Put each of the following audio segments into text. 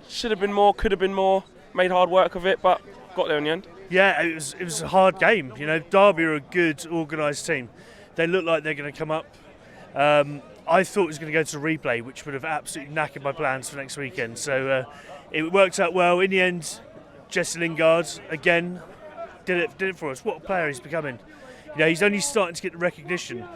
Should have been more, could have been more. Made hard work of it, but got there in the end. Yeah, it was a hard game. You know, Derby are a good organised team. They look like they're going to come up. I thought it was going to go to replay, which would have absolutely knackered my plans for next weekend. So it worked out well. In the end, Jesse Lingard again did it for us. What a player he's becoming. You know, he's only starting to get the recognition.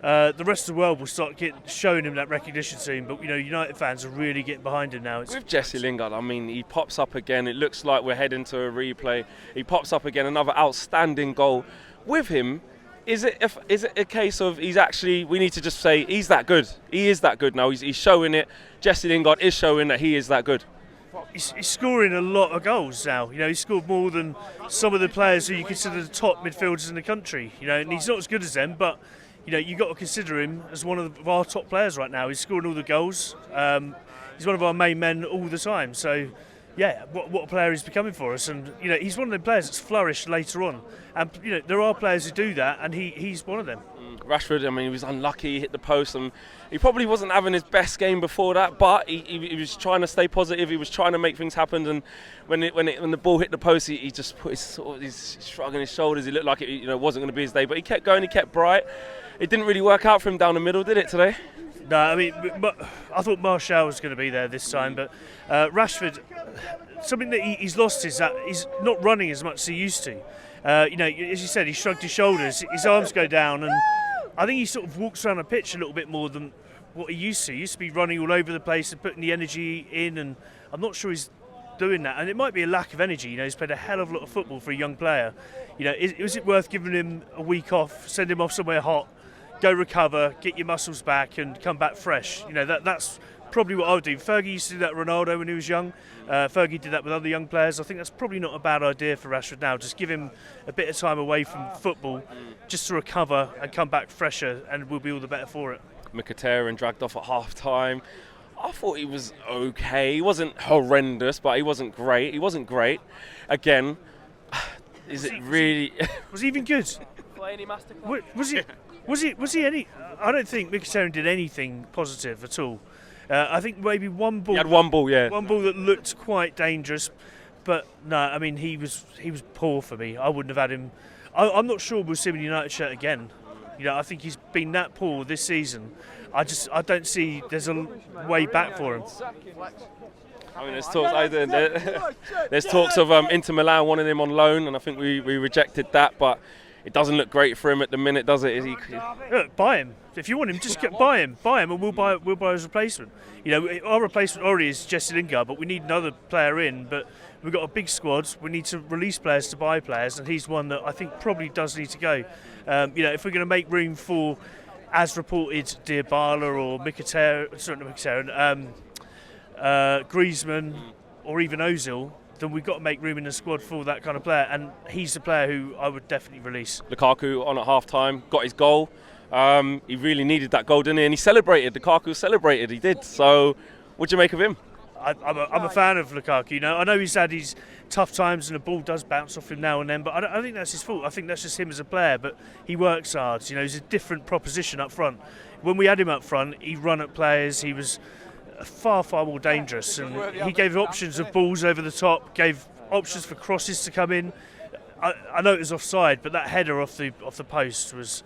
The rest of the world will start showing him that recognition soon. But you know, United fans are really getting behind him now. With Jesse Lingard, I mean, he pops up again. It looks like we're heading to a replay. He pops up again, another outstanding goal. With him, is it a case of we need to just say he's that good? He is that good now. He's showing it. Jesse Lingard is showing that he is that good. He's scoring a lot of goals now. You know, he's scored more than some of the players who you consider the top midfielders in the country. You know, and he's not as good as them, but you know, you've got to consider him as one of our top players right now. He's scoring all the goals. He's one of our main men all the time. So, yeah, what a player he's becoming for us. And, you know, he's one of the players that's flourished later on. And, you know, there are players who do that, and he's one of them. Rashford, I mean, he was unlucky, he hit the post, and he probably wasn't having his best game before that, but he was trying to stay positive, he was trying to make things happen, and when the ball hit the post, he just put he's shrugging his shoulders, he looked like it wasn't going to be his day, but he kept going, he kept bright. It didn't really work out for him down the middle, did it, today? No, I mean, I thought Martial was going to be there this time, but Rashford, something that he's lost is that he's not running as much as he used to. You know, as you said, he shrugged his shoulders, his arms go down, and I think he sort of walks around the pitch a little bit more than what he used to. He used to be running all over the place and putting the energy in, and I'm not sure he's doing that. And it might be a lack of energy. You know, he's played a hell of a lot of football for a young player. You know, is it worth giving him a week off, send him off somewhere hot, go recover, get your muscles back, and come back fresh? You know, that's probably what I would do. Fergie used to do that with Ronaldo when he was young. Fergie did that with other young players. I think that's probably not a bad idea for Rashford now. Just give him a bit of time away from football just to recover and come back fresher, and we'll be all the better for it. Mkhitaryan dragged off at half-time. I thought he was okay. He wasn't horrendous, but he wasn't great. Again, was he even good? Was he any? I don't think Mkhitaryan did anything positive at all. I think maybe one ball. He had one ball, yeah. One ball that looked quite dangerous, but no, I mean he was poor for me. I wouldn't have had him. I'm not sure we'll see him in the United shirt again. You know, I think he's been that poor this season. I don't see there's a way back for him. I mean, there's talks of Inter Milan wanting him on loan, and I think we rejected that, but it doesn't look great for him at the minute, does it? Look, buy him. If you want him, just buy him, and we'll buy his replacement. You know, our replacement already is Jesse Lingard, but we need another player in. But we've got a big squad. We need to release players to buy players, and he's one that I think probably does need to go. You know, if we're going to make room for, as reported, Dybala or Mkhitaryan, Griezmann, or even Ozil, then we've got to make room in the squad for that kind of player, and he's the player who I would definitely release. Lukaku on at half-time, got his goal. He really needed that goal, didn't he? And he celebrated. Lukaku celebrated. He did. So, what do you make of him? I'm a fan of Lukaku. You know, I know he's had his tough times and the ball does bounce off him now and then, but I don't think that's his fault. I think that's just him as a player. But he works hard. You know, he's a different proposition up front. When we had him up front, he run at players. He was far more dangerous, and he gave options of balls over the top, gave options for crosses to come in. I know it was offside, but that header off the post was,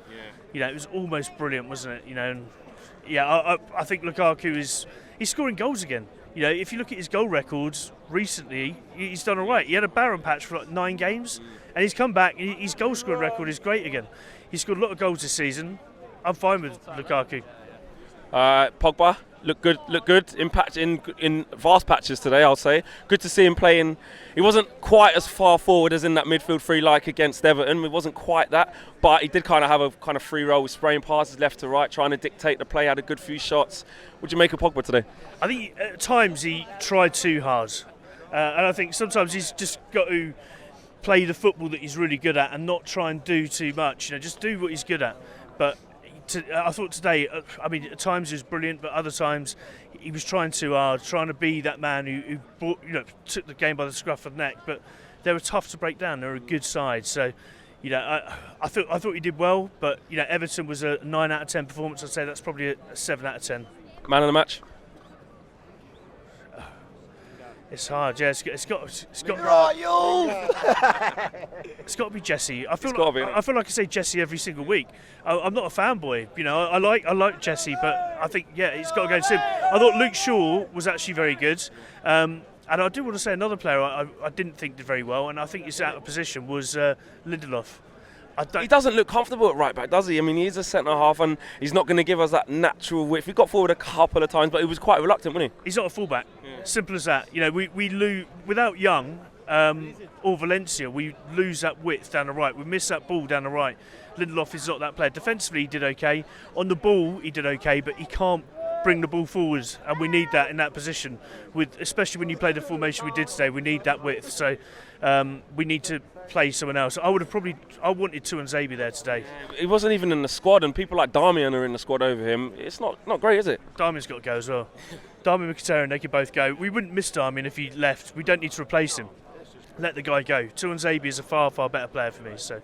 you know, it was almost brilliant, wasn't it? You know, and I think Lukaku he's scoring goals again. You know, if you look at his goal records recently, he's done all right. He had a barren patch for like 9 games, and he's come back. His goal scoring record is great again. He's scored a lot of goals this season. I'm fine with Lukaku. Pogba look good. Impact in vast patches today, I'll say. Good to see him playing. He wasn't quite as far forward as in that midfield three like against Everton. It wasn't quite that, but he did kind of have a kind of free role with spraying passes left to right, trying to dictate the play. Had a good few shots. What do you make of Pogba today? I think at times he tried too hard, and I think sometimes he's just got to play the football that he's really good at and not try and do too much. You know, just do what he's good at. But I thought today, I mean, at times he was brilliant, but other times he was trying too hard, trying to be that man who brought, you know, took the game by the scruff of the neck. But they were tough to break down. They were a good side. So, you know, I thought he did well. But you know, Everton was a 9 out of 10 performance. I'd say that's probably a 7 out of 10. Man of the match? It's hard, yeah. It's got it's got to be Jesse. I feel like I say Jesse every single week. I'm not a fanboy, you know. I like Jesse, but I think it's got to go to him. I thought Luke Shaw was actually very good, and I do want to say another player I didn't think did very well, and I think he's out of position was Lindelof. He doesn't look comfortable at right back, does he? I mean, he's a centre half, and he's not going to give us that natural width. We got forward a couple of times, but he was quite reluctant, wasn't he? He's not a fullback. Yeah. Simple as that. You know, we lose without Young or Valencia. We lose that width down the right. We miss that ball down the right. Lindelof is not that player. Defensively, he did okay. On the ball, he did okay, but he can't bring the ball forwards, and we need that in that position. Especially when you play the formation we did today, we need that width. So we need to play someone else. I wanted Tuanzebe there today. He wasn't even in the squad, and people like Darmian are in the squad over him. It's not great, is it? Darmian's got to go as well. Darmian and Mkhitaryan, they could both go. We wouldn't miss Darmian if he left. We don't need to replace him. Let the guy go. Tuanzebe is a far better player for me. So,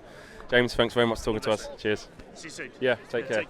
James, thanks very much for talking to us. Cheers. See you soon. Yeah, take care.